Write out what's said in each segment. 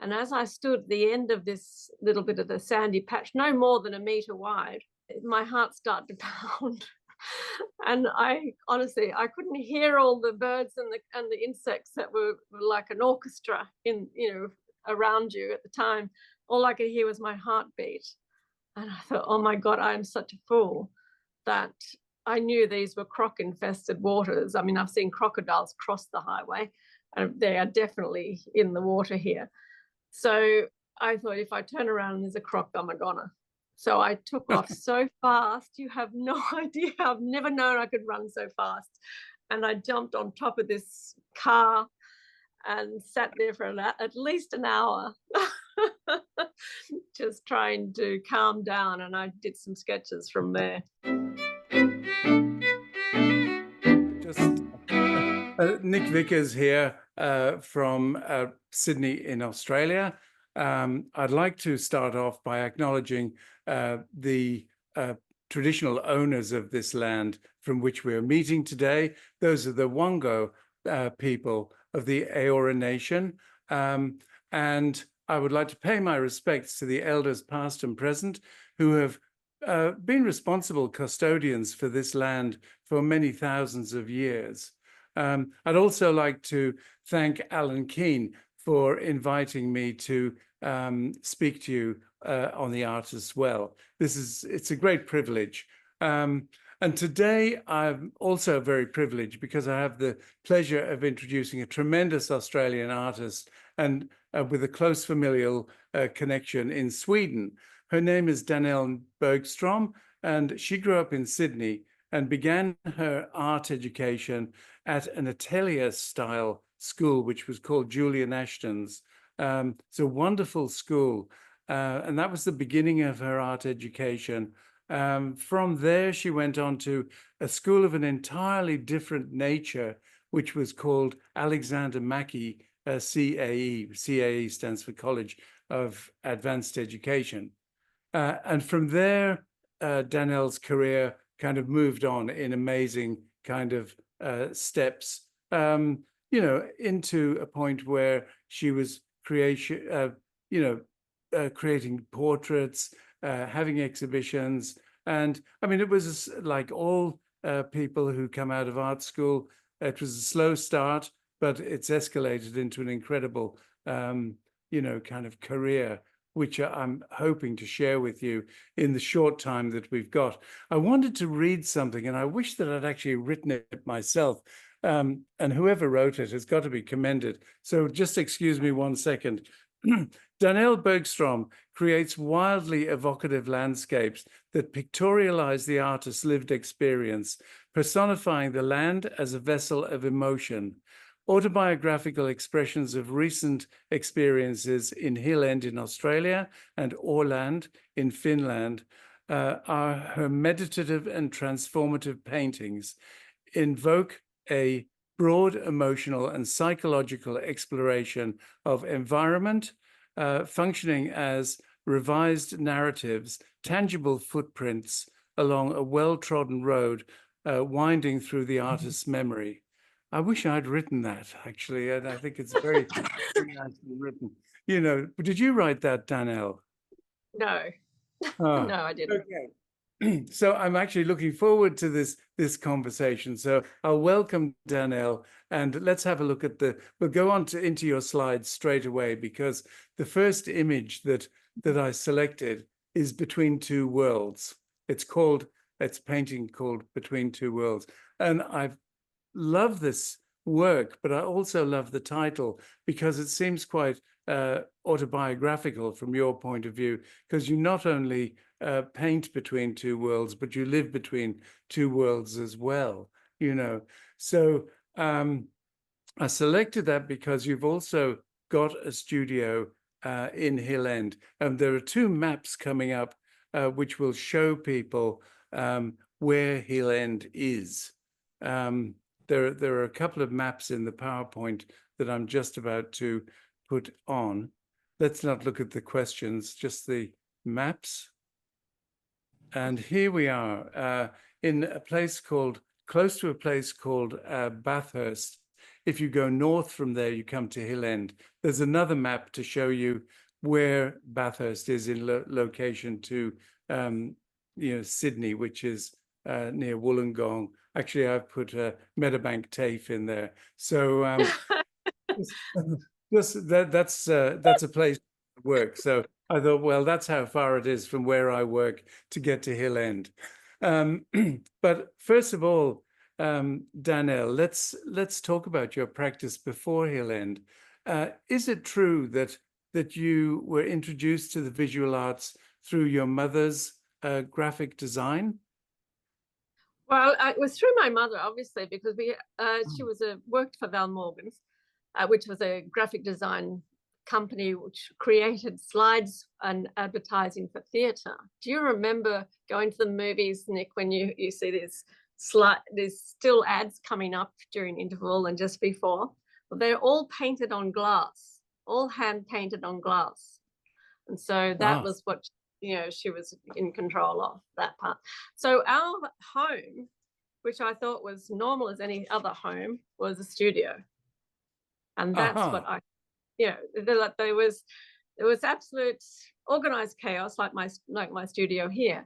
And as I stood at the end of this little bit of the sandy patch, no more than a metre wide, my heart started to pound. And I honestly, I couldn't hear all the birds and the insects that were like an orchestra around you at the time. All I could hear was my heartbeat. And I thought, oh my God, I am such a fool that I knew these were croc-infested waters. I mean, I've seen crocodiles cross the highway, and they are definitely in the water here. So I thought, if I turn around and there's a croc, I'm a goner. So I took off so fast. You have no idea. I've never known I could run so fast. And I jumped on top of this car and sat there for at least an hour, just trying to calm down. And I did some sketches from there. Nick Vickers here from Sydney in Australia. I'd like to start off by acknowledging the traditional owners of this land from which we're meeting today. Those are the Wango people of the Eora Nation. And I would like to pay my respects to the elders past and present who have been responsible custodians for this land for many thousands of years. I'd also like to thank Alan Keane for inviting me to speak to you on the art as well. It's a great privilege. And today I'm also very privileged because I have the pleasure of introducing a tremendous Australian artist and with a close familial connection in Sweden. Her name is Danelle Bergstrom, and she grew up in Sydney and began her art education at an atelier-style school, which was called Julian Ashton's. It's a wonderful school, and that was the beginning of her art education. From there, she went on to a school of an entirely different nature, which was called Alexander Mackie CAE. CAE stands for College of Advanced Education. And from there, Danelle's career kind of moved on in amazing kind of steps, into a point where she was creating portraits, having exhibitions. And I mean, it was like all people who come out of art school, it was a slow start, but it's escalated into an incredible, kind of career, which I'm hoping to share with you in the short time that we've got. I wanted to read something, and I wish that I'd actually written it myself. And whoever wrote it has got to be commended. So just excuse me 1 second. Danelle Bergstrom creates wildly evocative landscapes that pictorialize the artist's lived experience, personifying the land as a vessel of emotion. Autobiographical expressions of recent experiences in Åland in Australia and Åland in Finland are her meditative and transformative paintings, invoke a broad emotional and psychological exploration of environment, functioning as revised narratives, tangible footprints along a well-trodden road winding through the artist's memory. I wish I'd written that, actually, and I think it's very, very nicely written. Did you write that, Danelle? No, Oh, no, I didn't. okay. So I'm actually looking forward to this conversation. So I'll welcome Danelle, and let's have a look at we'll go on into your slides straight away, because the first image that I selected is Between Two Worlds. It's a painting called Between Two Worlds. And I've love this work, but I also love the title because it seems quite autobiographical from your point of view, because you not only paint between two worlds, but you live between two worlds as well, So I selected that because you've also got a studio in Åland, and there are two maps coming up which will show people where Åland is. There are a couple of maps in the PowerPoint that I'm just about to put on. Let's not look at the questions, just the maps. And here we are in close to a place called Bathurst if you go north from there, you come to Hill End. There's another map to show you where Bathurst is in location to Sydney, which is near Wollongong. Actually, I've put Meadowbank TAFE in there. So that's a place to work. So I thought, well, that's how far it is from where I work to get to Hill End. But first of all, Danelle, let's talk about your practice before Hill End. Is it true that you were introduced to the visual arts through your mother's graphic design? Well, it was through my mother, obviously, because she worked for Val Morgan's, which was a graphic design company which created slides and advertising for theatre. Do you remember going to the movies, Nick, when you see there's still ads coming up during interval and just before? Well, they're all painted on glass, all hand painted on glass. And so that was what, she was in control of, that part. So our home, which I thought was normal as any other home, was a studio. And that's what there was absolute organized chaos, like my studio here.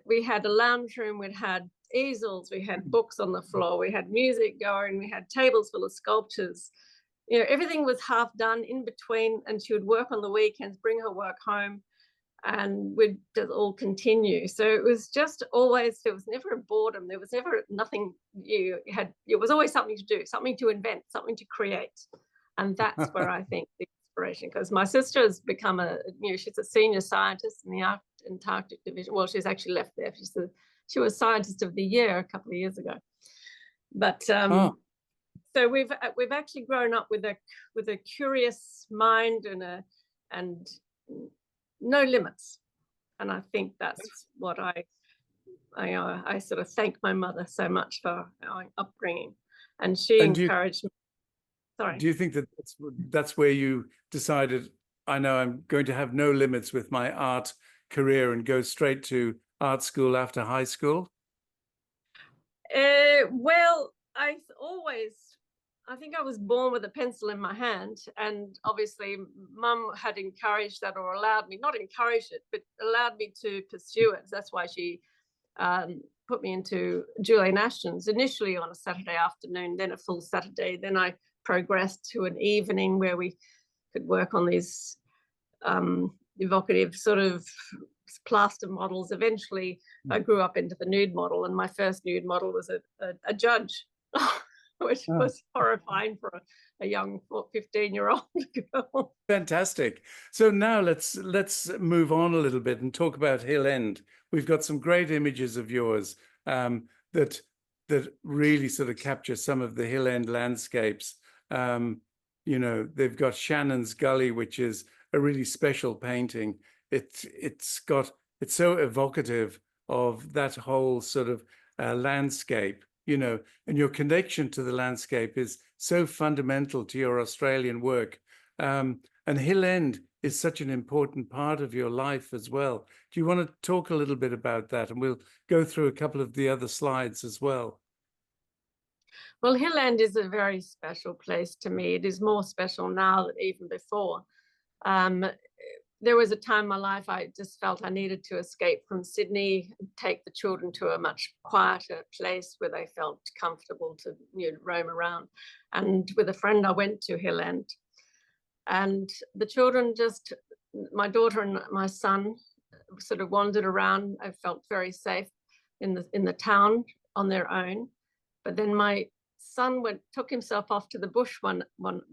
We had a lounge room, we had easels, we had books on the floor, we had music going, we had tables full of sculptures. Everything was half done in between, and she would work on the weekends, bring her work home, and we'd just all continue. So it was just always, there was never a boredom, there was never nothing it was always something to do, something to invent, something to create. And that's where I think the inspiration, because my sister has become she's a senior scientist in the Antarctic division. Well, she's actually left there. She was scientist of the year a couple of years ago. But so we've actually grown up with a curious mind and no limits. And I think that's what I sort of thank my mother so much for our upbringing. And she encouraged me. Sorry. Do you think that's where you decided, I know I'm going to have no limits with my art career and go straight to art school after high school? Well, I think I was born with a pencil in my hand, and obviously Mum had encouraged that, or not encouraged it, but allowed me to pursue it. That's why she put me into Julian Ashton's initially on a Saturday afternoon, then a full Saturday. Then I progressed to an evening where we could work on these evocative sort of plaster models. Eventually, I grew up into the nude model, and my first nude model was a judge, which was horrifying for a young 15-year-old girl. Fantastic. So now let's move on a little bit and talk about Hill End. We've got some great images of yours that really sort of capture some of the Hill End landscapes. They've got Shannon's Gully, which is a really special painting. It's so evocative of that whole sort of landscape, and your connection to the landscape is so fundamental to your Australian work. And Hill End is such an important part of your life as well. Do you want to talk a little bit about that? And we'll go through a couple of the other slides as well. Well, Hill End is a very special place to me. It is more special now than even before. There was a time in my life I just felt I needed to escape from Sydney, take the children to a much quieter place where they felt comfortable to roam around. And with a friend, I went to Hill End. And the children my daughter and my son sort of wandered around. I felt very safe in the town on their own. But then my son took himself off to the bush one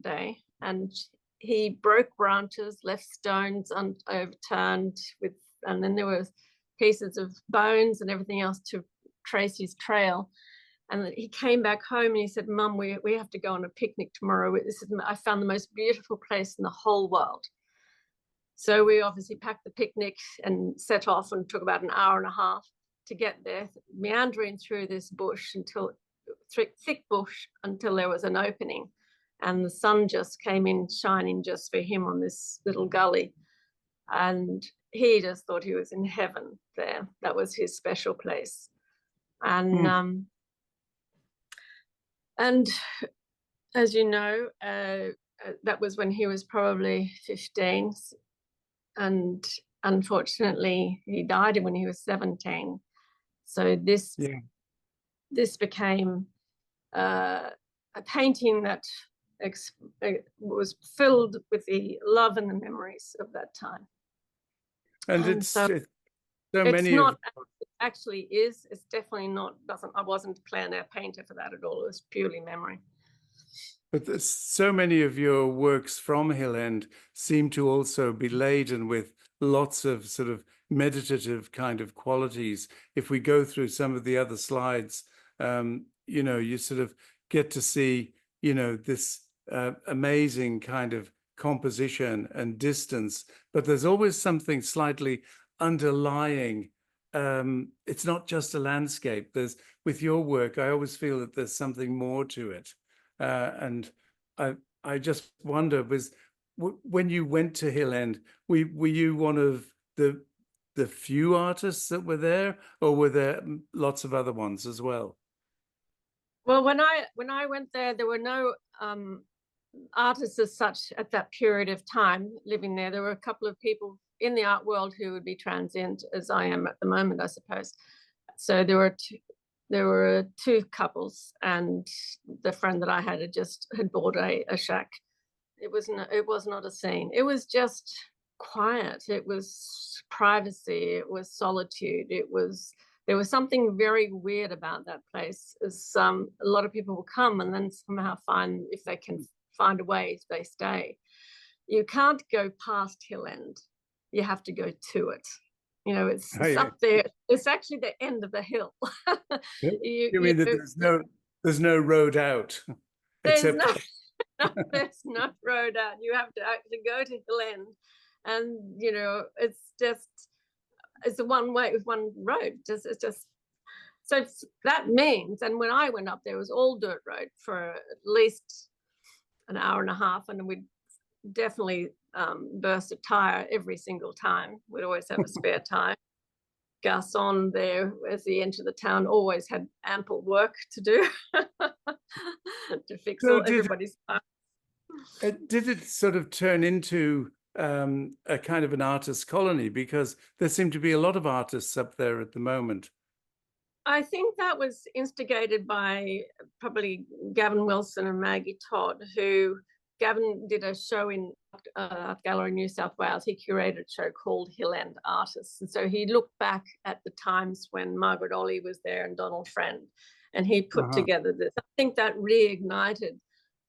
day, and he broke branches, left stones overturned, and then there were pieces of bones and everything else to trace his trail. And he came back home and he said, "Mum, we have to go on a picnic tomorrow. I found the most beautiful place in the whole world." So we obviously packed the picnic and set off, and took about an hour and a half to get there, meandering through this bush thick bush until there was an opening. And the sun just came in shining just for him on this little gully. And he just thought he was in heaven there. That was his special place. And As you know, that was when he was probably 15, and unfortunately he died when he was 17. So Yeah. this became a painting that was filled with the love and the memories of that time. And And it's so so it's many of, not, it actually is, it's definitely not, I wasn't a plein air painter for that at all. It was purely memory. but there's so many of your works from Hill End seem to also be laden with lots of sort of meditative kind of qualities. If we go through some of the other slides, you know, you sort of get to see, you know, this amazing kind of composition and distance, but there's always something slightly underlying. It's not just a landscape. There's, with your work, I always feel that there's something more to it. And I just wonder, when you went to Hill End, were you one of the few artists that were there, or were there lots of other ones as well? Well, when I went there, there were no artists as such at that period of time living there. There were a couple of people in the art world who would be transient, as I am at the moment, I suppose. So there were two couples, and the friend that I had bought a shack. It was not a scene. It was just quiet. It was privacy. It was solitude. There was something very weird about that place. As a lot of people will come and then somehow find, if they can find a way, they stay. You can't go past Hill End. You have to go to it. You know, it's up there. It's actually the end of the hill. You mean that there's no road out, except there's no road out. You have to actually go to Hill End, and you know, it's a one way with one road. It's just so that means. And when I went up there, it was all dirt road for at least an hour and a half, and we'd definitely burst a tire every single time. We'd always have a spare tire. Garçon there as he entered the town always had ample work to do to fix everybody's tires. Did it sort of turn into a kind of an artist colony? Because there seem to be a lot of artists up there at the moment. I think that was instigated by probably Gavin Wilson and Maggie Todd, who Gavin did a show in Art Gallery New South Wales. He curated a show called Hill End Artists. And so he looked back at the times when Margaret Olley was there and Donald Friend, and he put together this. I think that reignited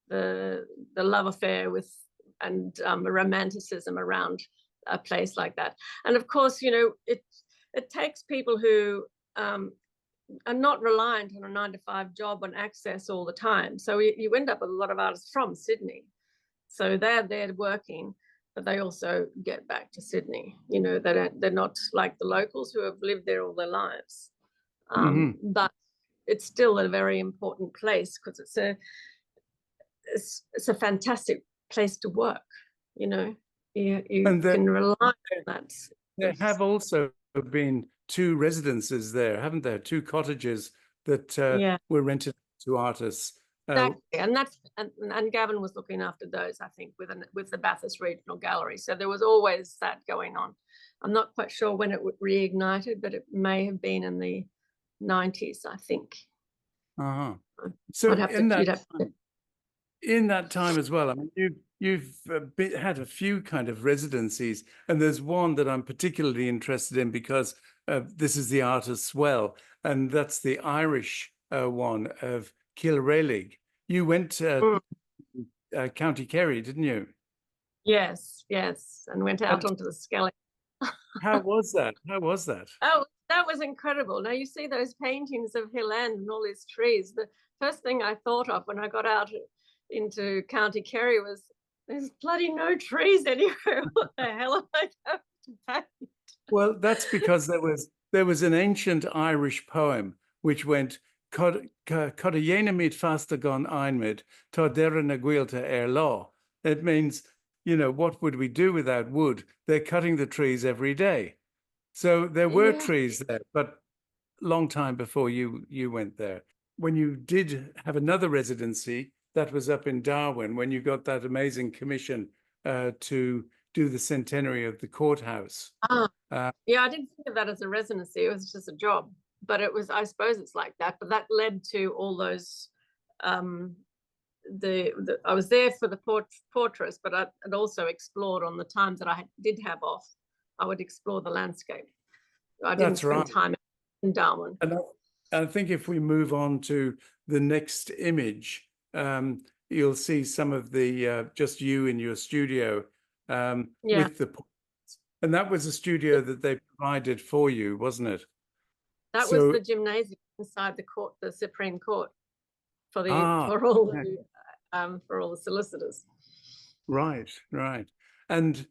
the love affair with and the romanticism around a place like that. And of course, you know, it takes people who are not reliant on a 9-to-5 job and access all the time. So you end up with a lot of artists from Sydney. So they're there working, but they also get back to Sydney. You know, they're not like the locals who have lived there all their lives. But it's still a very important place because it's a fantastic place to work. You know, you can rely on that. There have also been 2 residences there, haven't there? 2 cottages that were rented to artists. Exactly, and Gavin was looking after those, I think, with the Bathurst Regional Gallery. So there was always that going on. I'm not quite sure when it reignited, but it may have been in the 90s, I think. So in that time as well, I mean, you've had a few kind of residencies, and there's one that I'm particularly interested in because this is the artist's well, and that's the Irish one of Kilrayleigh. You went to County Kerry, didn't you? Yes, and went out onto the Skelly. How was that? Oh, that was incredible. Now you see those paintings of Hill End and all these trees. The first thing I thought of when I got out into County Kerry was, there's bloody no trees anywhere. What the hell am I going to paint? Well, that's because there was an ancient Irish poem which went Codayena fasta gon einmid, ta dera na guilta law. It means, you know, what would we do without wood? They're cutting the trees every day. So there were trees there, but long time before you went there. When you did have another residency, that was up in Darwin when you got that amazing commission to do the centenary of the courthouse. Yeah, I didn't think of that as a residency. It was just a job, but it was, I suppose it's like that. But that led to all those. I was there for the portraits, but I had also explored on the times that I did have off. I would explore the landscape. I didn't spend time in Darwin. And I think if we move on to the next image, you'll see some of the just you in your studio with the. And that was a studio that they provided for you, wasn't it? That was the gymnasium inside the court, the Supreme Court, for all the solicitors. Right. And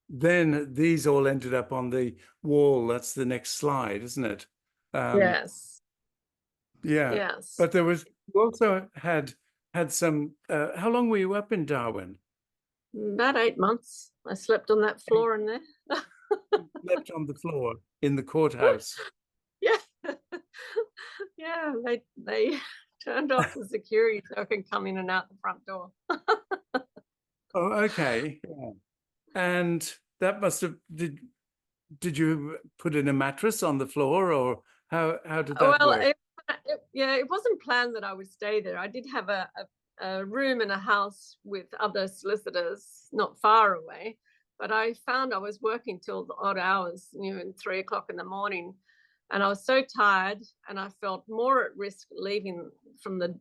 then these all ended up on the wall. That's the next slide, isn't it? Yes. Yeah. Yes. But you also had some. How long were you up in Darwin? About 8 months. I slept on that floor in there. Slept on the floor in the courthouse. Yeah. Yeah, they turned off the security so I could come in and out the front door. Oh, okay. Yeah. And that must have did you put in a mattress on the floor, or how did that work? It wasn't planned that I would stay there. I did have a room in a house with other solicitors not far away, but I found I was working till the odd hours, at 3 o'clock in the morning, and I was so tired, and I felt more at risk leaving from the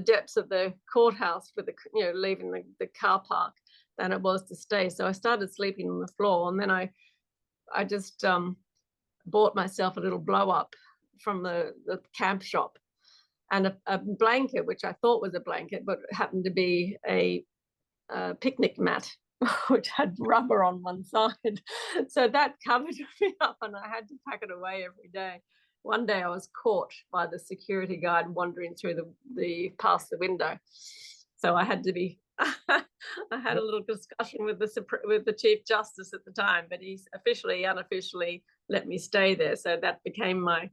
depths of the courthouse with leaving the car park than it was to stay. So I started sleeping on the floor, and then I just bought myself a little blow up from the camp shop, and a blanket, which I thought was a blanket, but happened to be a picnic mat, which had rubber on one side. So that covered me up, and I had to pack it away every day. One day I was caught by the security guard wandering through past the window. So I had to be, I had a little discussion with the Chief Justice at the time, but he unofficially let me stay there. So that became my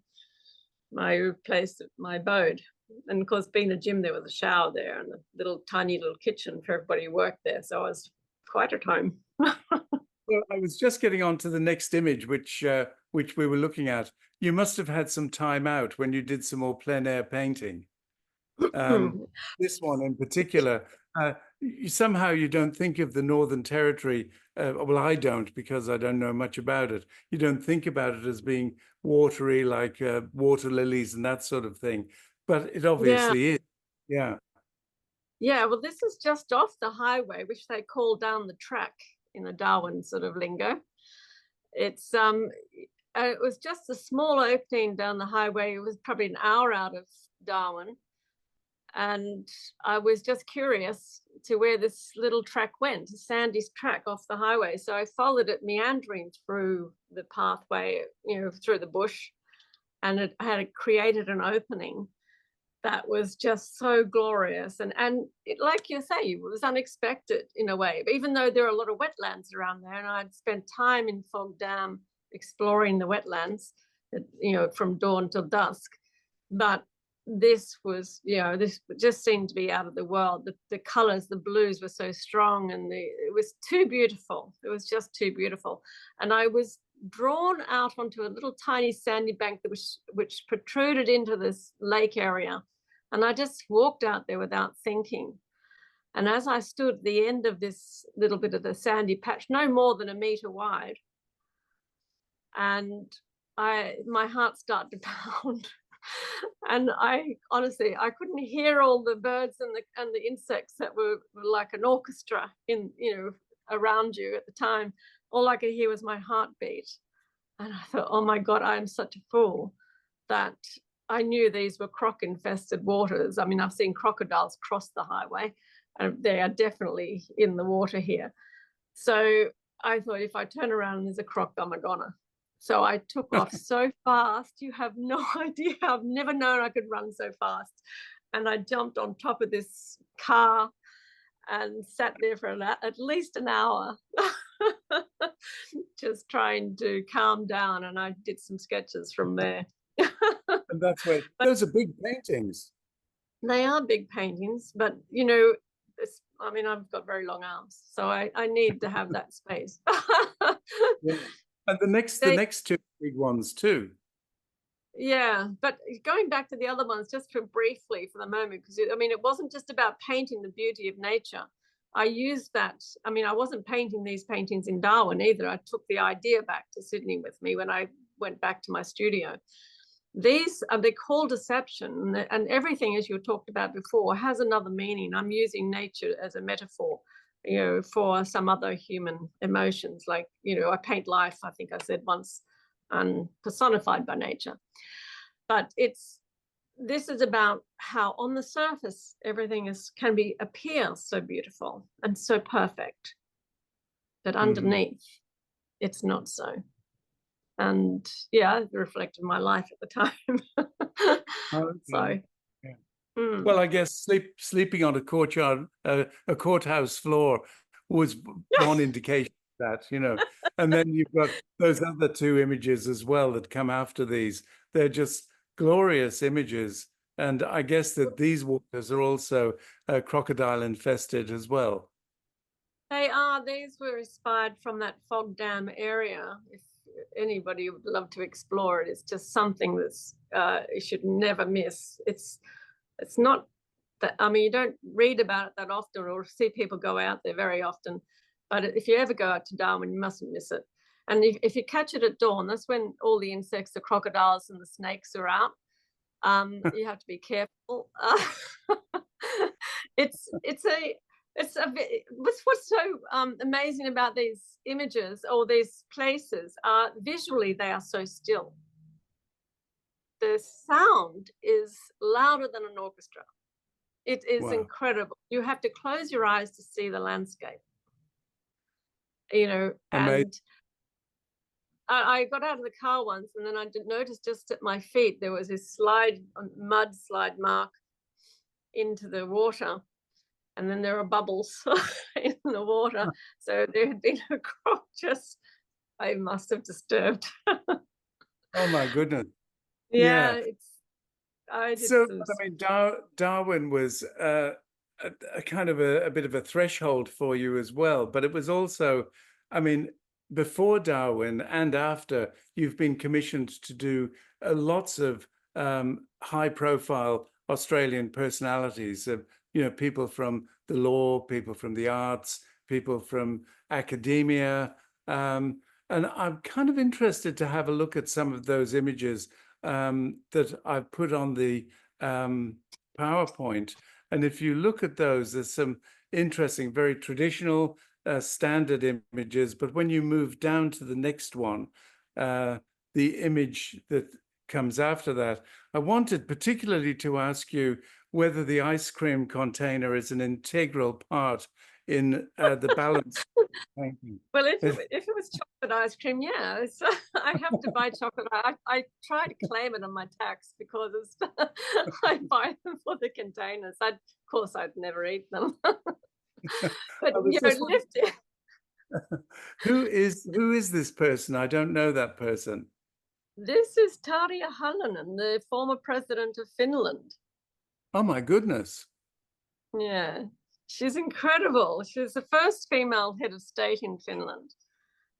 place, my abode. And of course, being a gym, there was a shower there and a tiny little kitchen for everybody who worked there. So I was quite at home. Well, I was just getting on to the next image, which we were looking at. You must have had some time out when you did some more plein air painting. This one in particular, somehow you don't think of the Northern Territory. Well, I don't, because I don't know much about it. You don't think about it as being watery, like water lilies and that sort of thing. But it obviously is. Yeah. Yeah, well, this is just off the highway, which they call down the track in the Darwin sort of lingo. It's it was just a small opening down the highway. It was probably an hour out of Darwin. And I was just curious to where this little track went, a sandy track off the highway. So I followed it meandering through the pathway, through the bush, and it had created an opening that was just so glorious. And it, like you say, it was unexpected in a way, even though there are a lot of wetlands around there. And I'd spent time in Fog Dam exploring the wetlands, from dawn till dusk. But this was, this just seemed to be out of the world. The colors, the blues were so strong, and it was too beautiful. It was just too beautiful. And I was drawn out onto a little tiny sandy bank which protruded into this lake area. And I just walked out there without thinking. And as I stood at the end of this little bit of the sandy patch, no more than 1 meter wide, and my heart started to pound. And I honestly, I couldn't hear all the birds and the insects that were like an orchestra around you at the time. All I could hear was my heartbeat. And I thought, oh my God, I am such a fool that I knew these were croc-infested waters. I mean, I've seen crocodiles cross the highway, and they are definitely in the water here. So I thought, if I turn around and there's a croc, I'm a goner. So I took off so fast. You have no idea. I've never known I could run so fast. And I jumped on top of this car and sat there for at least an hour, just trying to calm down. And I did some sketches from there. And that's where those are big paintings. They are big paintings, but I mean, I've got very long arms, so I need to have that space. Yeah. And the next two big ones too. Yeah, but going back to the other ones, just for briefly for the moment, because I mean, it wasn't just about painting the beauty of nature. I used that. I mean, I wasn't painting these paintings in Darwin either. I took the idea back to Sydney with me when I went back to my studio. These are, they call deception, and everything, as you talked about before, has another meaning. I'm using nature as a metaphor, for some other human emotions. Like, I paint life, I think I said once, and personified by nature. But this is about how on the surface everything can appear so beautiful and so perfect, but underneath it's not so. And yeah, it reflected my life at the time. Okay. So yeah. Well, I guess sleeping on a courthouse floor was one indication of that, and then you've got those other two images as well that come after these. They're just glorious images. And I guess that these waters are also crocodile infested as well. they are. These were inspired from that fog dam area. If anybody would love to explore it, it's just something that's you should never miss. It's not that, I mean, you don't read about it that often or see people go out there very often, but if you ever go out to Darwin, you mustn't miss it. And if you catch it at dawn, that's when all the insects, the crocodiles and the snakes are out. You have to be careful. It's what's so amazing about these images or these places are visually they are so still. The sound is louder than an orchestra. It is incredible. You have to close your eyes to see the landscape. Amazing. And I got out of the car once, and then I noticed just at my feet there was this mud slide mark into the water, and then there are bubbles in the water. So there had been a croc I must have disturbed. Oh my goodness. Yeah. I mean, Darwin was a kind of a bit of a threshold for you as well, but it was also, I mean, before Darwin and after, you've been commissioned to do lots of high-profile Australian personalities, people from the law, people from the arts, people from academia. And I'm kind of interested to have a look at some of those images that I've put on the PowerPoint. And if you look at those, there's some interesting, very traditional standard images. But when you move down to the next one, the image that comes after that, I wanted particularly to ask you whether the ice cream container is an integral part in the balance painting. Well, if it was chocolate ice cream, yeah, I have to buy chocolate. I try to claim it on my tax because I buy them for the containers. Of course, I'd never eat them. But lift it. Who is this person? I don't know that person. This is Tarja Halonen, the former president of Finland. Oh my goodness. Yeah, she's incredible. She's the first female head of state in Finland.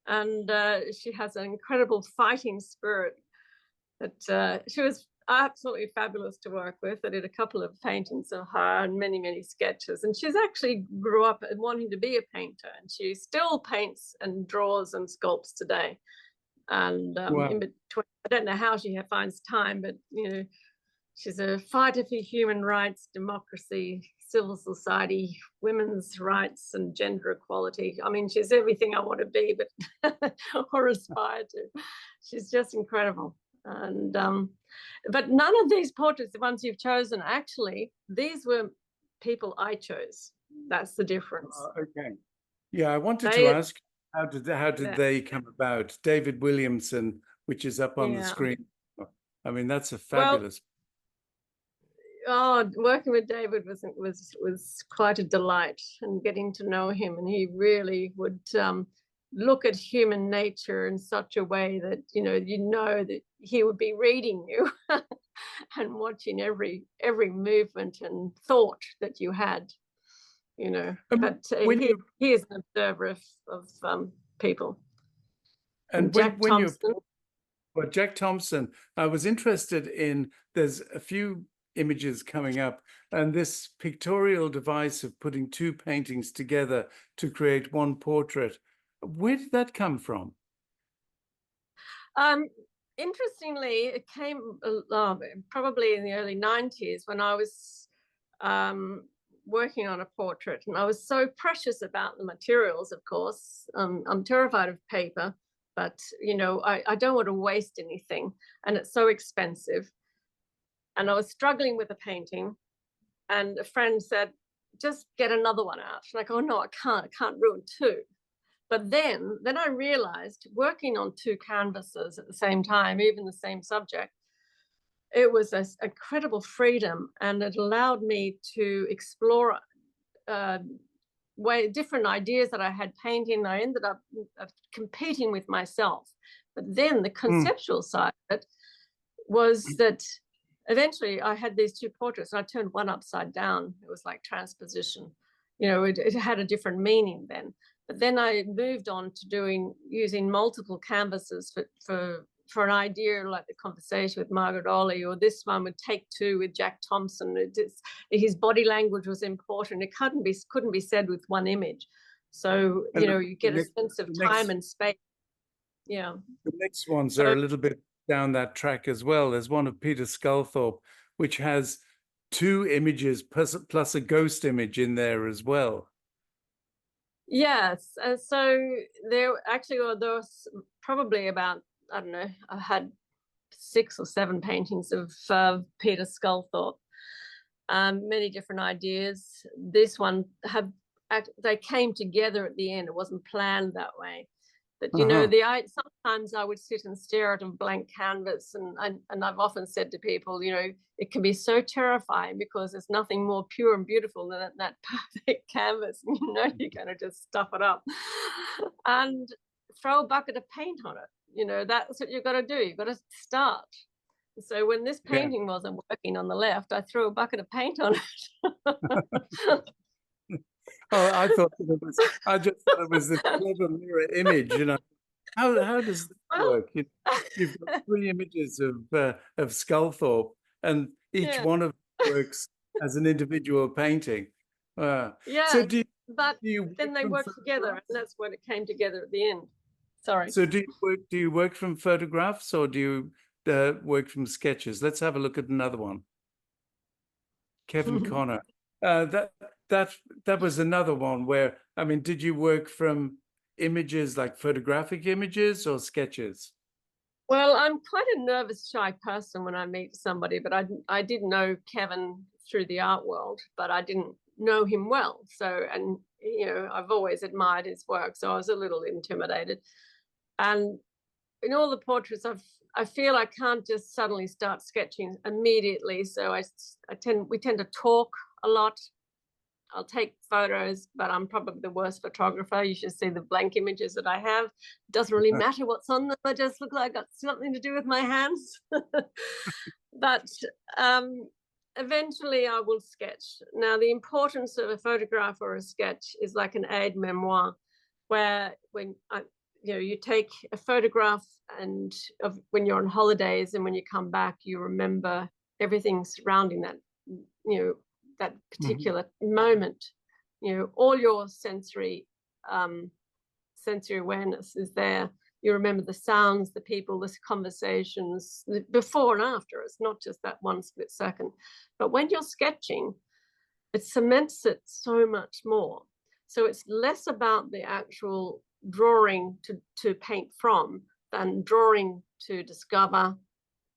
And she has an incredible fighting spirit. That she was absolutely fabulous to work with. I did a couple of paintings of her and many, many sketches. And she's actually grew up wanting to be a painter. And she still paints and draws and sculpts today. And in between, I don't know how she finds time, but she's a fighter for human rights, democracy, civil society, women's rights, and gender equality. I mean, she's everything I want to be, but or aspire to. She's just incredible. And but none of these portraits, the ones you've chosen, actually, these were people I chose. That's the difference. Okay. Yeah, I wanted to ask, how did they come about? David Williamson, which is up on the screen. I mean, that's a fabulous. Working with David was quite a delight, and getting to know him. And he really would look at human nature in such a way that that he would be reading you and watching every movement and thought that you had, but when you he is an observer of people. and Jack when you're Thompson. well, Jack Thompson, I was interested in, there's a few images coming up, and this pictorial device of putting two paintings together to create one portrait. Where did that come from? Interestingly, it came probably in the early 90s when I was working on a portrait, and I was so precious about the materials, of course. I'm terrified of paper, but I don't want to waste anything, and it's so expensive. And I was struggling with a painting, and a friend said, just get another one out. Like, oh no, I can't ruin two. But then I realized, working on two canvases at the same time, even the same subject, it was an incredible freedom, and it allowed me to explore different ideas that I had painting. I ended up competing with myself. But then the conceptual side of it was that eventually I had these two portraits, and I turned one upside down. It was like transposition. It had a different meaning then. But then I moved on to using multiple canvases for an idea, like the conversation with Margaret Olley, or this one with Take Two with Jack Thompson. His body language was important. It couldn't be said with one image. So you get a sense of time and space. Yeah. The next ones are a little bit down that track as well. There's one of Peter Sculthorpe, which has two images plus a ghost image in there as well. Yes, and so there was probably about, I don't know, I had 6 or 7 paintings of Peter Sculthorpe. Many different ideas. This one they came together at the end. It wasn't planned that way. But sometimes I would sit and stare at a blank canvas, and I've often said to people, it can be so terrifying because there's nothing more pure and beautiful than that perfect canvas. You're going to just stuff it up and throw a bucket of paint on it. That's what you've got to do. You've got to start. So when this painting wasn't working on the left, I threw a bucket of paint on it. Oh, I just thought it was this clever mirror image, How does this work? You've got 3 images of Sculthorpe, and each one of them works as an individual painting. So then they work together, and that's when it came together at the end. Sorry. So do you work from photographs, or do you work from sketches? Let's have a look at another one. Kevin Connor. That was another one where, did you work from images, like photographic images, or sketches? Well, I'm quite a nervous, shy person when I meet somebody, but I did know Kevin through the art world, but I didn't know him well. So, and I've always admired his work, so I was a little intimidated. And in all the portraits, I feel I can't just suddenly start sketching immediately. So we tend to talk a lot. I'll take photos, but I'm probably the worst photographer. You should see the blank images that I have. It doesn't really matter what's on them. I just look like I've got something to do with my hands. But eventually I will sketch. Now, the importance of a photograph or a sketch is like an aide-memoire, where you take a photograph of when you're on holidays, and when you come back, you remember everything surrounding that, that particular moment. All your sensory awareness is there. You remember the sounds, the people, the conversations, the before and after. It's not just that one split second. But when you're sketching, it cements it so much more. So it's less about the actual drawing to paint from than drawing to discover,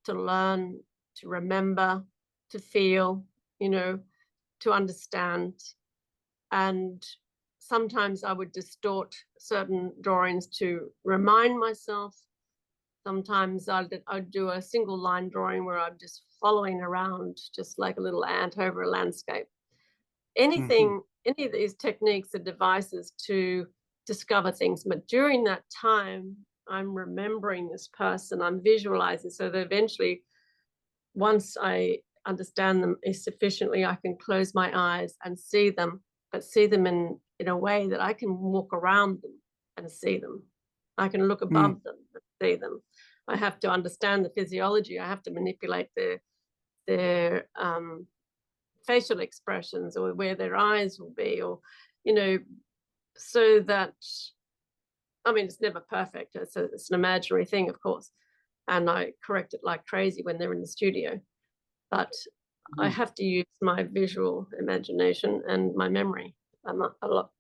to learn, to remember, to feel, to understand. And sometimes I would distort certain drawings to remind myself. Sometimes I'd do a single line drawing where I'm just following around, just like a little ant over a landscape. Any of these techniques are devices to discover things. But during that time, I'm remembering this person, I'm visualizing, so that eventually, once I understand them sufficiently, I can close my eyes and see them, but see them in a way that I can walk around them and see them. I can look above them and see them. I have to understand the physiology. I have to manipulate their facial expressions, or where their eyes will be, or, so that, I mean, it's never perfect. It's an imaginary thing, of course, and I correct it like crazy when they're in the studio. But I have to use my visual imagination and my memory a lot.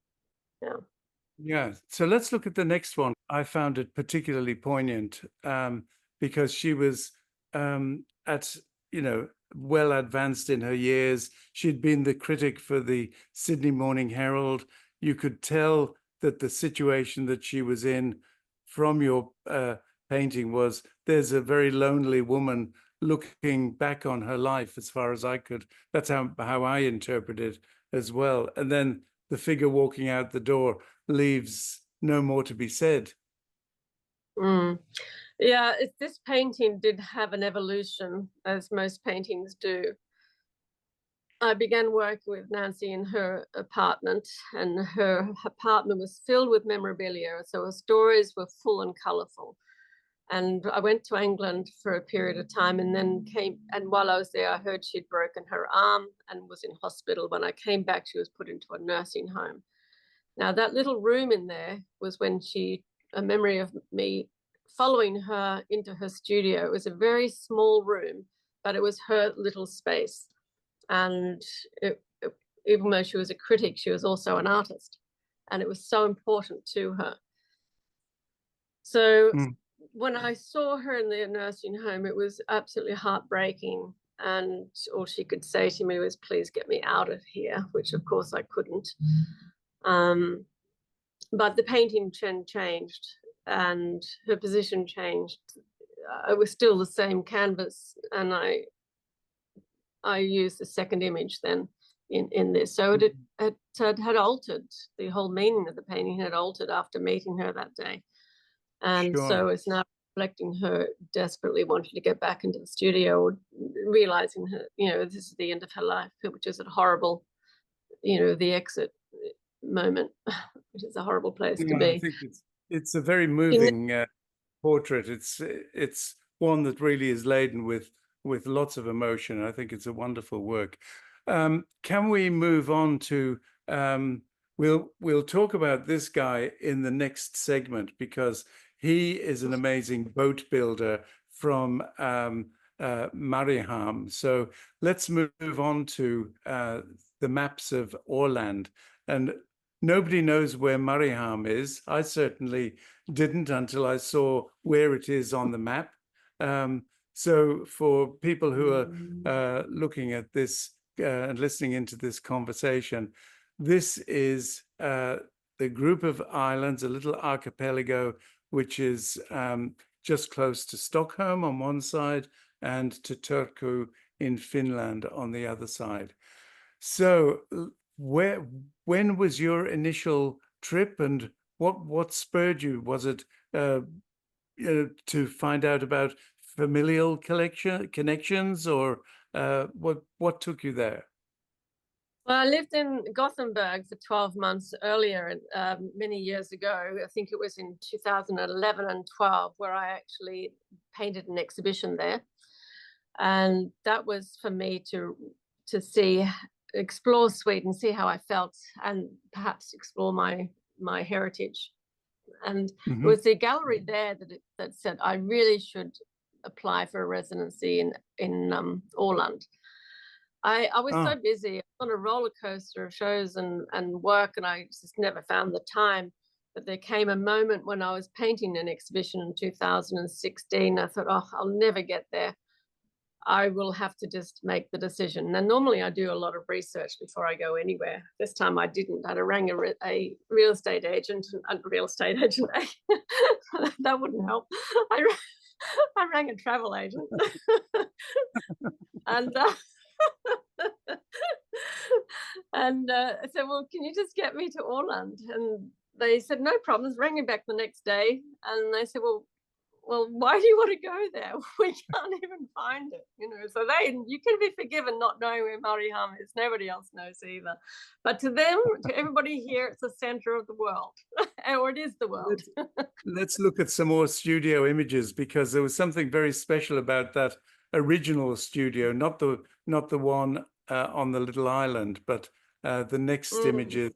Yeah. Yeah. So let's look at the next one. I found it particularly poignant because she was at, well advanced in her years. She'd been the critic for the Sydney Morning Herald. You could tell that the situation that she was in from your painting was, there's a very lonely woman looking back on her life, as far as I could. That's how I interpret it as well. And then the figure walking out the door leaves no more to be said. Yeah, this painting did have an evolution, as most paintings do. I began working with Nancy in her apartment, and her apartment was filled with memorabilia, so her stories were full and colourful. And I went to England for a period of time, and then came, and while I was there, I heard she'd broken her arm and was in hospital. When I came back, she was put into a nursing home. Now, that little room in there was when a memory of me following her into her studio. It was a very small room, but it was her little space. And even though she was a critic, she was also an artist. And it was so important to her. So when I saw her in the nursing home, it was absolutely heartbreaking. And all she could say to me was, "Please get me out of here," which of course I couldn't. But the painting changed, and her position changed. It was still the same canvas, and I used the second image then in this. So it had altered. The whole meaning of the painting had altered after meeting her that day. And so it's now reflecting her desperately wanting to get back into the studio, realizing her, this is the end of her life, which is a horrible, the exit moment, which is a horrible place to be. I think it's a very moving portrait. It's one that really is laden with lots of emotion. I think it's a wonderful work. Can we move on to we'll talk about this guy in the next segment, because he is an amazing boat builder from Mariehamn. So let's move on to the maps of Åland. And nobody knows where Mariehamn is. I certainly didn't until I saw where it is on the map. So for people who are looking at this and listening into this conversation, this is the group of islands, a little archipelago, which is just close to Stockholm on one side and to Turku in Finland on the other side. So when was your initial trip, and what spurred you? Was it to find out about familial connections, or what took you there? Well, I lived in Gothenburg for 12 months earlier, many years ago. I think it was in 2011 and 12, where I actually painted an exhibition there. And that was for me to explore Sweden, see how I felt, and perhaps explore my heritage. And it was the gallery there that said I really should apply for a residency in Åland. I was so busy on a roller coaster of shows and work, and I just never found the time. But there came a moment when I was painting an exhibition in 2016. I thought, I'll never get there. I will have to just make the decision. And normally I do a lot of research before I go anywhere. This time I didn't. I rang a real estate agent, that wouldn't help. I rang a travel agent. And I said, "Well, can you just get me to Åland?" And they said, no problems, rang me back the next day. And they said, well, why do you want to go there? We can't even find it, So you can be forgiven not knowing where Mariham is. Nobody else knows either. But to them, to everybody here, it's the center of the world, or it is the world. Let's look at some more studio images, because there was something very special about that original studio, not the one on the little island, but the next images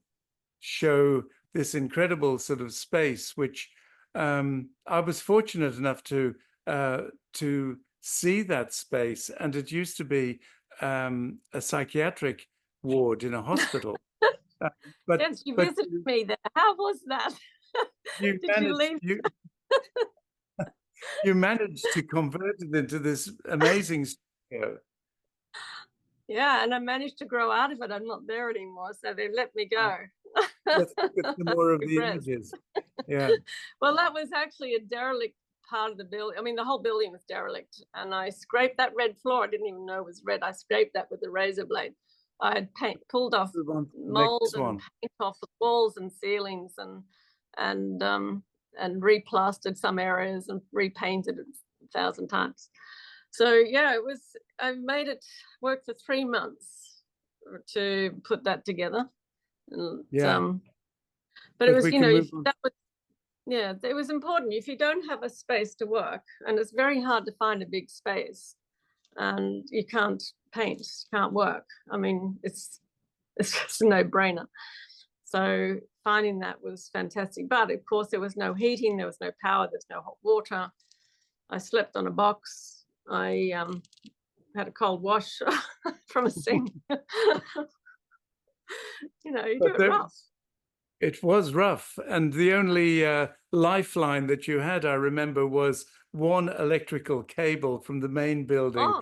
show this incredible sort of space, which I was fortunate enough to see that space, and it used to be a psychiatric ward in a hospital. But yes, you visited me there. How was that? Did you leave? You managed to convert it into this amazing studio. Yeah, and I managed to grow out of it. I'm not there anymore, so they've let me go. Let's look at some more of the images. Yeah. Well, that was actually a derelict part of the building. I mean, the whole building was derelict, and I scraped that red floor. I didn't even know it was red. I scraped that with a razor blade. I had pulled off mold and paint off the walls and ceilings, and replastered some areas and repainted it 1,000 times. So yeah, I made it work for 3 months to put that together. And, but it was, it was important. If you don't have a space to work, and it's very hard to find a big space, and you can't paint, can't work. I mean, it's just a no-brainer. So finding that was fantastic. But of course, there was no heating, there was no power, there's no hot water. I slept on a box. I had a cold wash from a sink. You do it rough. It was rough. And the only lifeline that you had, I remember, was one electrical cable from the main building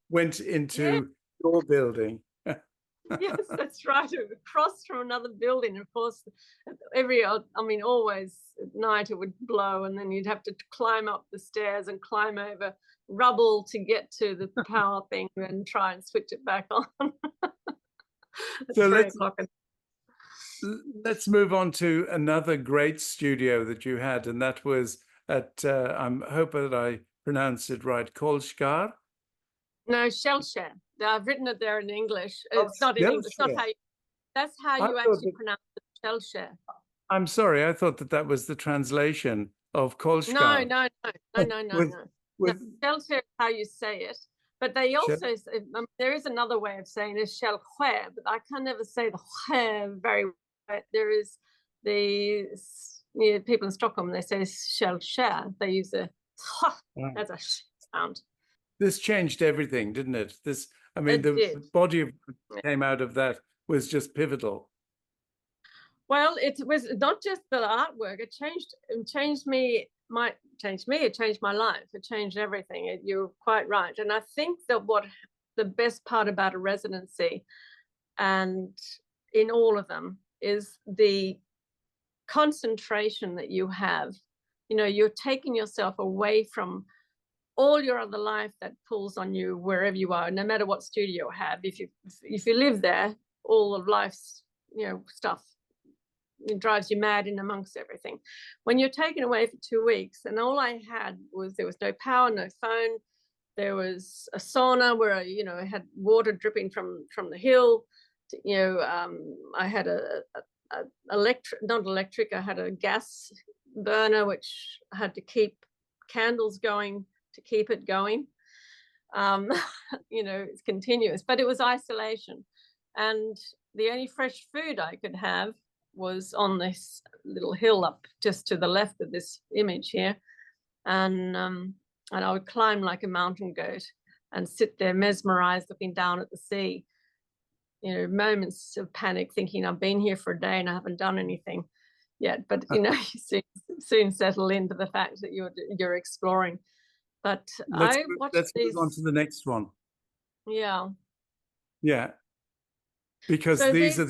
went into your building. Yes, that's right. It would cross from another building. Of course, always at night it would blow, and then you'd have to climb up the stairs and climb over rubble to get to the power thing and try and switch it back on. So let's move on to another great studio that you had, and that was at, I hope that I pronounced it right, Kolskar? No, Shellshare. I've written it there in English. It's not in English. Not how that's how you actually pronounce it, Shellshare. I'm sorry, I thought that was the translation of Kolskar. No. Shellshare is how you say it. But they also say, there is another way of saying it, Shellshare, but I can never say the hair very well. There is people in Stockholm, they say Shellshare. They use a as a sound. This changed everything, didn't it? The body of came out of that was just pivotal. Well, it was not just the artwork. It changed me. It changed my life. It changed everything. You're quite right. And I think that what the best part about a residency, and in all of them, is the concentration that you have. You're taking yourself away from all your other life that pulls on you wherever you are, no matter what studio you have. If you live there, all of life's stuff, it drives you mad in amongst everything. When you're taken away for 2 weeks, and all I had was, there was no power, no phone. There was a sauna where I had water dripping from the hill. I had I had a gas burner which I had to keep candles going to keep it going. It's continuous, but it was isolation, and the only fresh food I could have was on this little hill up just to the left of this image here, and I would climb like a mountain goat and sit there mesmerized looking down at the sea. Moments of panic, thinking I've been here for a day and I haven't done anything yet, but you soon settle into the fact that you're exploring. But let's move on to the next one. Yeah, because these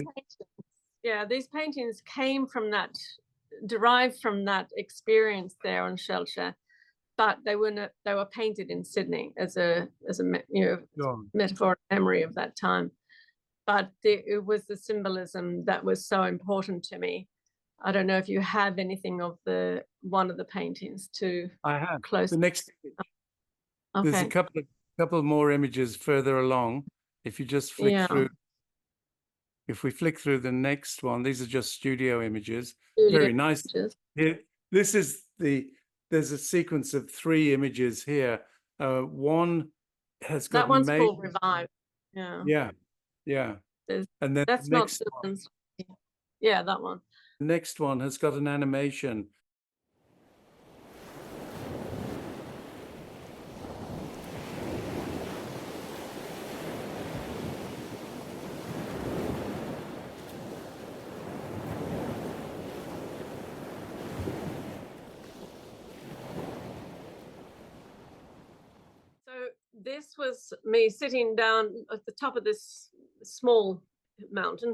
paintings came from that, derived from that experience there on Shellshare, but they were painted in Sydney as a metaphoric memory of that time. But it was the symbolism that was so important to me, I don't know if you have anything of one of the paintings to I have. close. The next image. Okay. There's a couple more images further along. If you just flick through, if we flick through the next one, these are just studio images. Very nice. Here, there's a sequence of 3 images here. One has got that one's called Revive. Yeah. And then that's the next not one. Yeah, that one. The next one has got an animation. So this was me sitting down at the top of this small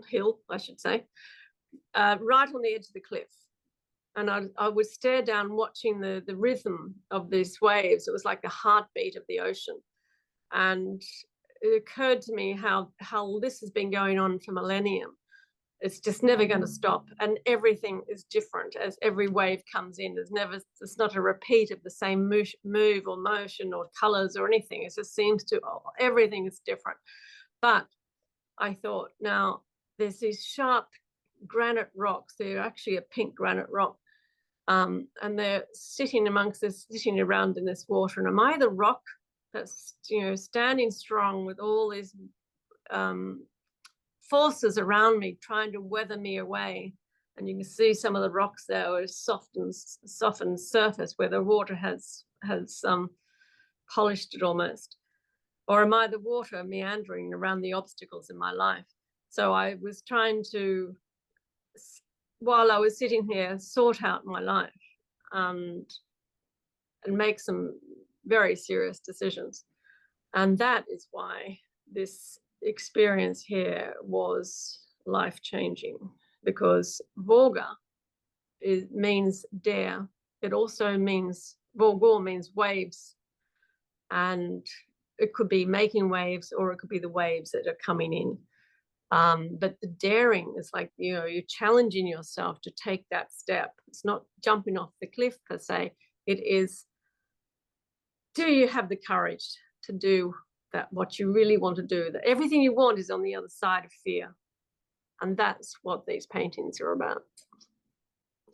hill, I should say, right on the edge of the cliff. And I would stare down watching the rhythm of these waves. It was like the heartbeat of the ocean. And it occurred to me how this has been going on for millennium. It's just never going to stop. And everything is different as every wave comes in. It's not a repeat of the same move or motion or colors or anything. It just seems to, everything is different. But I thought, now there's these sharp granite rocks. They're actually a pink granite rock. And they're sitting around in this water. And am I the rock that's, standing strong with all these forces around me trying to weather me away? And you can see some of the rocks there are softened surface where the water has polished it almost. Or am I the water meandering around the obstacles in my life? So I was trying to, while I was sitting here, sort out my life and make some very serious decisions. And that is why this experience here was life-changing, because Våga means dare. It also means, Vågor means waves, and it could be making waves or it could be the waves that are coming in. But the daring is like, you're challenging yourself to take that step. It's not jumping off the cliff per se. It is, do you have the courage to do that, what you really want to do? That everything you want is on the other side of fear. And that's what these paintings are about.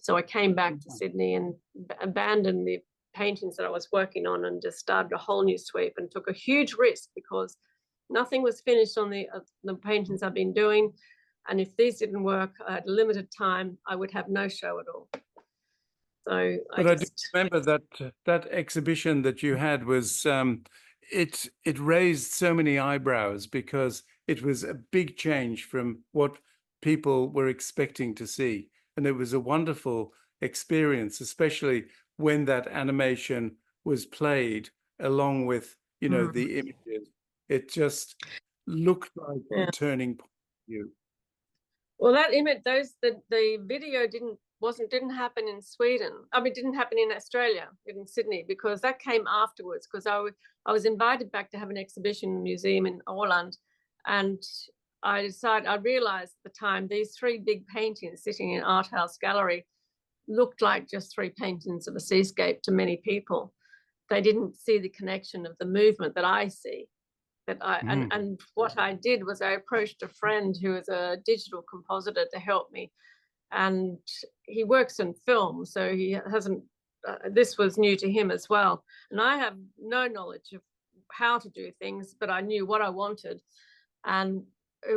So I came back to Sydney and abandoned the paintings that I was working on and just started a whole new sweep and took a huge risk, because nothing was finished on the paintings I've been doing. And if these didn't work, I had limited time, I would have no show at all. So I do remember that exhibition that you had was, it raised so many eyebrows because it was a big change from what people were expecting to see. And it was a wonderful experience, especially when that animation was played along with, the images. It just looked like a turning point for you. Well, that image, the video didn't happen in Sweden. I mean, it didn't happen in Australia, in Sydney, because that came afterwards. Because I was invited back to have an exhibition museum in Åland, and I realized at the time these 3 big paintings sitting in Art House Gallery looked like just 3 paintings of a seascape to many people. They didn't see the connection of the movement that I see. And what I did was I approached a friend who is a digital compositor to help me, and he works in film, so he hasn't. This was new to him as well, and I have no knowledge of how to do things, but I knew what I wanted, and he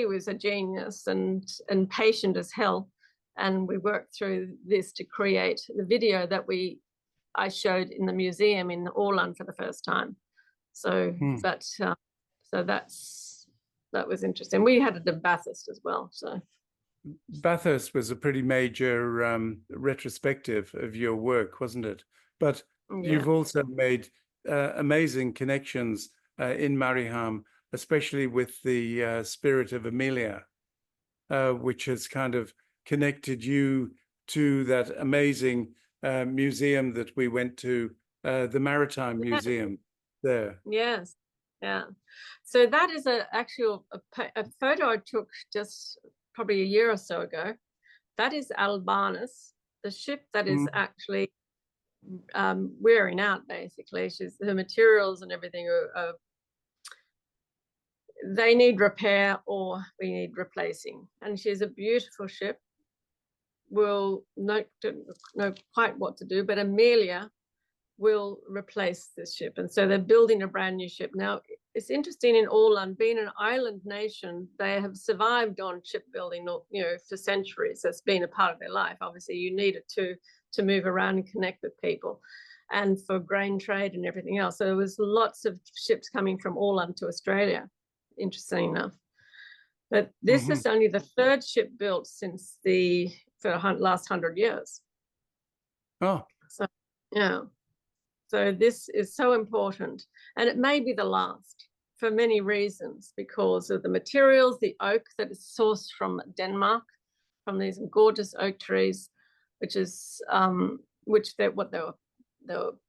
was a genius and patient as hell, and we worked through this to create the video that I showed in the museum in Åland for the first time. So that was interesting. We had it at Bathurst as well. So Bathurst was a pretty major retrospective of your work, wasn't it? But you've also made amazing connections in Mariehamn, especially with the Spirit of Emelia, which has kind of connected you to that amazing museum that we went to, the Maritime Museum there. Yes. Yeah. So that is a photo I took just probably a year or so ago. that is Albanus, the ship that is actually wearing out, basically. Her materials and everything are they need repair or we need replacing. And she's a beautiful ship. We'll don't know quite what to do, but Emelia will replace this ship. And so they're building a brand new ship. Now, it's interesting in Åland, being an island nation, they have survived on shipbuilding, for centuries. That's been a part of their life. Obviously, you need it to move around and connect with people and for grain trade and everything else. So there was lots of ships coming from Åland to Australia, interesting enough. But this is only the third ship built since for the last 100 years. Oh. So, yeah. So this is so important. And it may be the last for many reasons, because of the materials, the oak that is sourced from Denmark, from these gorgeous oak trees, which is what they were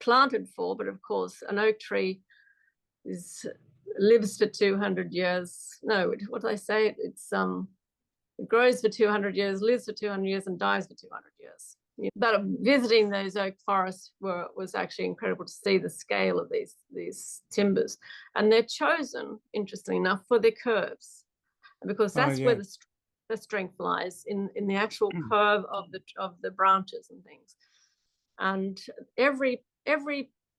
planted for. But of course, an oak tree lives for 200 years. No, what did I say? It grows for 200 years, lives for 200 years, and dies for 200 years. But visiting those oak forests was actually incredible to see the scale of these timbers. And they're chosen, interestingly enough, for their curves, because that's where the strength lies, in the actual curve of the branches and things. And every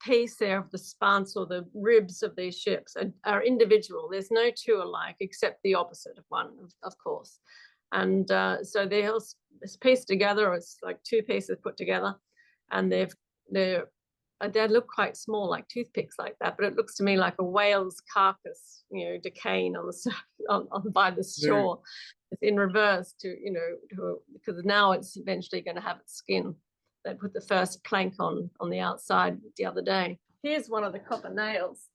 piece there of the spans or the ribs of these ships are individual. There's no two alike except the opposite of one, of course. And so they're pieced together, or it's like two pieces put together, and they look quite small, like toothpicks like that, but it looks to me like a whale's carcass, decaying by the shore. It's in reverse because now it's eventually going to have its skin. They put the first plank on the outside the other day. Here's one of the copper nails,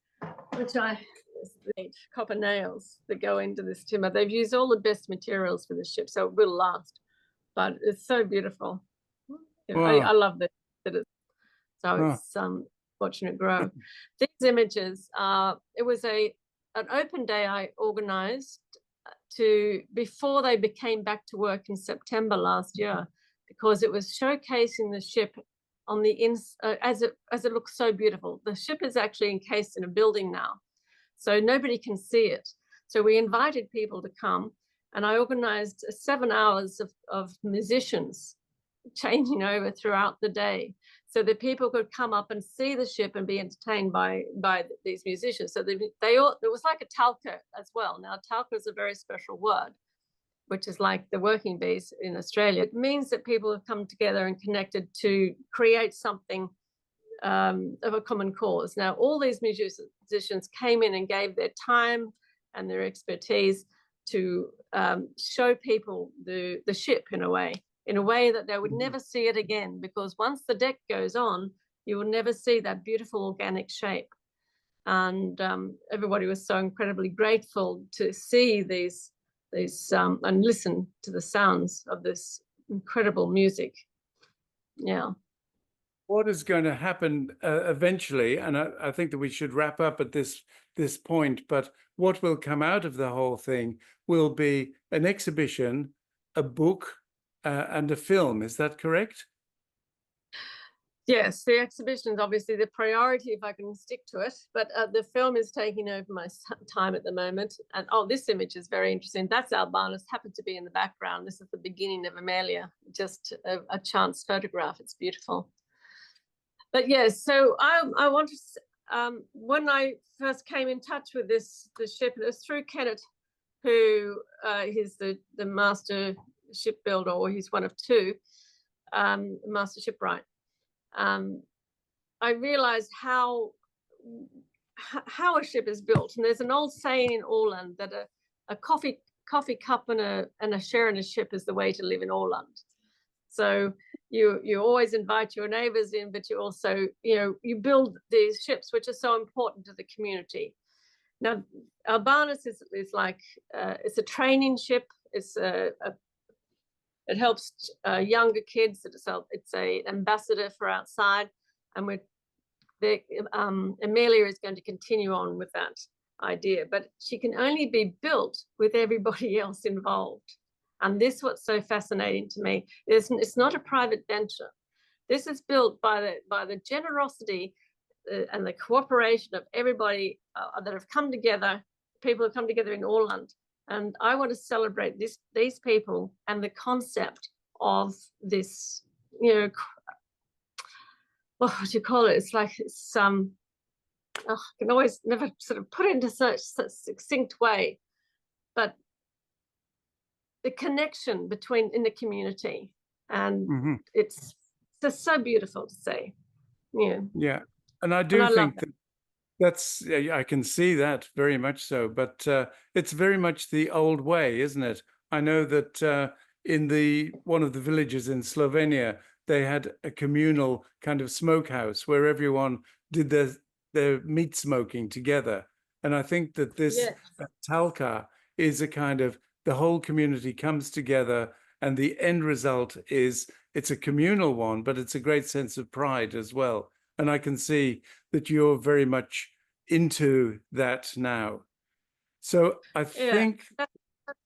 copper nails that go into this timber. They've used all the best materials for the ship, so it will last. But it's so beautiful. I love this. It's watching it grow. These images, it was an open day I organized before they came back to work in September last year, because it was showcasing the ship on the as it looks so beautiful. The ship is actually encased in a building now, so nobody can see it. So we invited people to come, and I organized 7 hours of musicians changing over throughout the day, so that people could come up and see the ship and be entertained by these musicians. So it was like a talker as well. Now, talker is a very special word, which is like the working bees in Australia. It means that people have come together and connected to create something of a common cause. Now, all these musicians came in and gave their time and their expertise to show people the ship in a way that they would never see it again, because once the deck goes on, you will never see that beautiful organic shape. And everybody was so incredibly grateful to see these and listen to the sounds of this incredible music. Yeah. What is going to happen eventually, and I think that we should wrap up at this point, but what will come out of the whole thing will be an exhibition, a book, and a film. Is that correct? Yes, the exhibition is obviously the priority if I can stick to it, but the film is taking over my time at the moment. And this image is very interesting. That's Albanus, happened to be in the background. This is the beginning of Emelia, just a chance photograph. It's beautiful. But yes, so I wanted to, when I first came in touch with the ship, it was through Kenneth, who he's the master shipbuilder, or he's one of two, master shipwright. I realized how a ship is built. And there's an old saying in Åland that a coffee cup and a share in a ship is the way to live in Åland. So you always invite your neighbors in, but you also, you build these ships, which are so important to the community. Now, Albanus is like, it's a training ship. It helps younger kids. It's an ambassador for outside, and Emelia is going to continue on with that idea. But she can only be built with everybody else involved. And this what's so fascinating to me. It's not a private venture. This is built by the generosity and the cooperation of everybody that have come together. People have come together in Åland, and I want to celebrate these people and the concept of this. You know, what do you call it? It's like I can always never sort of put it into such succinct way, but the connection in the community, and it's just so beautiful to see. Yeah, and I do think that's I can see that very much so, but it's very much the old way, isn't it? I know that in one of the villages in Slovenia, they had a communal kind of smokehouse where everyone did their meat smoking together. And I think that this talka is a kind of, the whole community comes together, and the end result is it's a communal one, but it's a great sense of pride as well. And I can see that you're very much into that now. So I think that's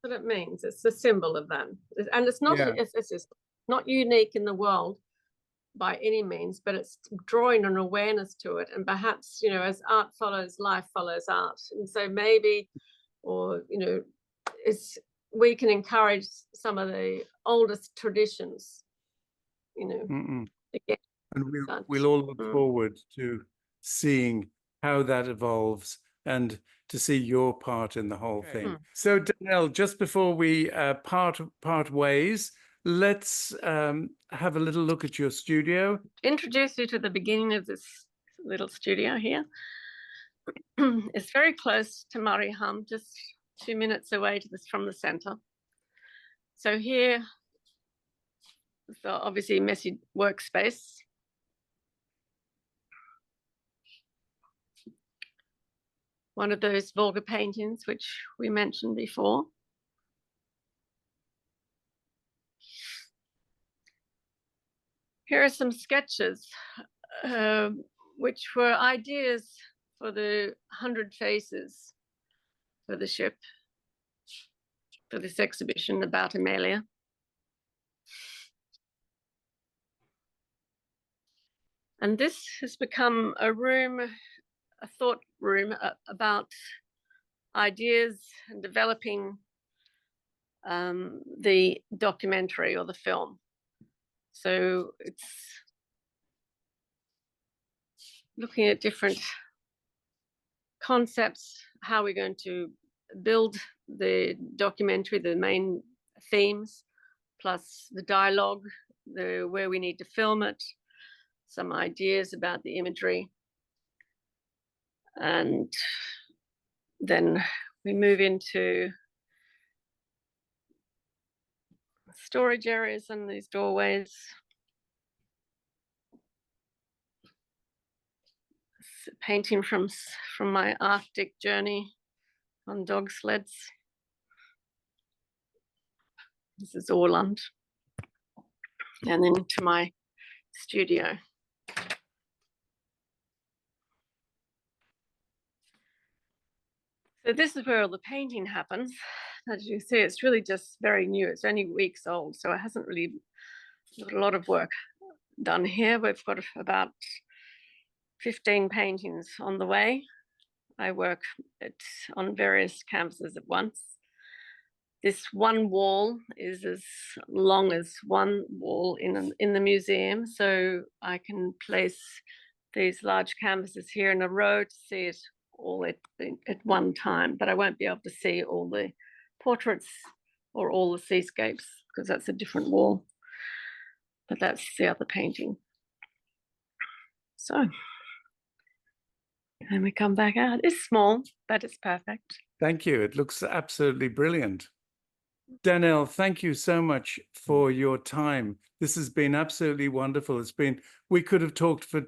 what it means. It's the symbol of that, and it's not it's not unique in the world by any means, but it's drawing an awareness to it. And perhaps, as art follows, life follows art. And so maybe, or we can encourage some of the oldest traditions, again. And we'll all look forward to seeing how that evolves and to see your part in the whole thing. So Danelle, just before we part ways, let's have a little look at your studio. Introduce you to the beginning of this little studio here. It's very close to Mariehamn, just 2 minutes away from the centre. So here, so obviously messy workspace. One of those vulgar paintings, which we mentioned before. Here are some sketches, which were ideas for the 100 Faces for the ship, for this exhibition about Emelia. And this has become a thought room about ideas and developing the documentary or the film. So it's looking at different concepts, how we're going to build the documentary, the main themes, plus the dialogue, where we need to film it, some ideas about the imagery. And then we move into storage areas and these doorways. Painting from my Arctic journey on dog sleds. This is Åland. And then to my studio. So this is where all the painting happens. As you see, it's really just very new. It's only weeks old, so it hasn't really got a lot of work done here. We've got about 15 paintings on the way. I work on various canvases at once. This one wall is as long as one wall in the museum, so I can place these large canvases here in a row to see it all at one time, but I won't be able to see all the portraits or all the seascapes because that's a different wall. But that's the other painting. So, and we come back out. It's small, but it's perfect. Thank you. It looks absolutely brilliant. Danelle, thank you so much for your time. This has been absolutely wonderful. We could have talked for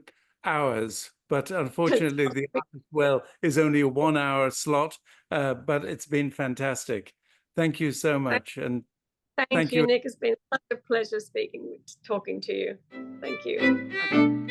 hours, but unfortunately the Artist Well is only a 1 hour slot, but it's been fantastic. Thank you so much. And thank you, Nick. It's been such a pleasure talking to you. Thank you.